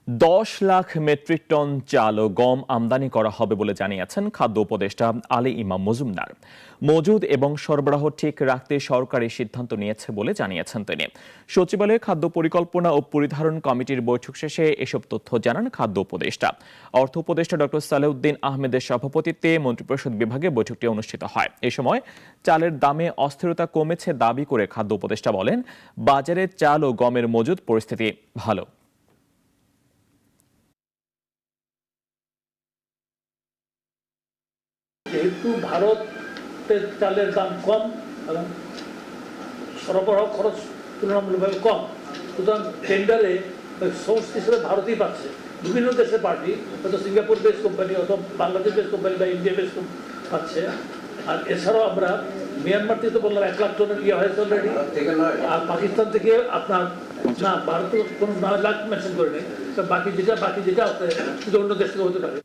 10 lakh metric ton চাল ও গম আমদানি করা হবে বলে জানিয়েছেন খাদ্য উপদেষ্টা আলী ইমাম মজুমদার। মজুদ এবং সরবরাহ ঠিক রাখতে সরকারি সিদ্ধান্ত নিয়েছে বলে জানিয়েছেন তিনি। সচিবালয়ে খাদ্য পরিকল্পনা ও পরিধারণ কমিটির বৈঠক শেষে এসব তথ্য জানান খাদ্য উপদেষ্টা। অর্থ উপদেষ্টা ডক্টর সালেউদ্দিন আহমেদের সভাপতিত্বে মন্ত্রিপরিষদ বিভাগে বৈঠকটি অনুষ্ঠিত হয়। এ সময় চালের দামে অস্থিরতা কমেছে দাবি করে খাদ্য উপদেষ্টা বলেন, বাজারে চাল ও গমের মজুদ পরিস্থিতি ভালো। যেহেতু ভারতের চালের দাম কম এবং সরবরাহ খরচ তুলনামূলকভাবে কম, সুতরাং টেন্ডারে সোর্স হিসেবে ভারতই পাচ্ছে। বিভিন্ন দেশের পার্টি, হয়তো সিঙ্গাপুর বেস কোম্পানি অথবা বাংলাদেশ বেস কোম্পানি বা ইন্ডিয়া বেস পাচ্ছে। আর এছাড়াও আমরা মিয়ানমার থেকে তো বললাম 1 লাখ টনের ইয়ে হয়েছে অলরেডি। আর পাকিস্তান থেকে আপনার না, ভারত কোনো 9 লাখ মেনশন করে নেই। বাকি যেটা আছে শুধু অন্য দেশ থেকে হতে পারে।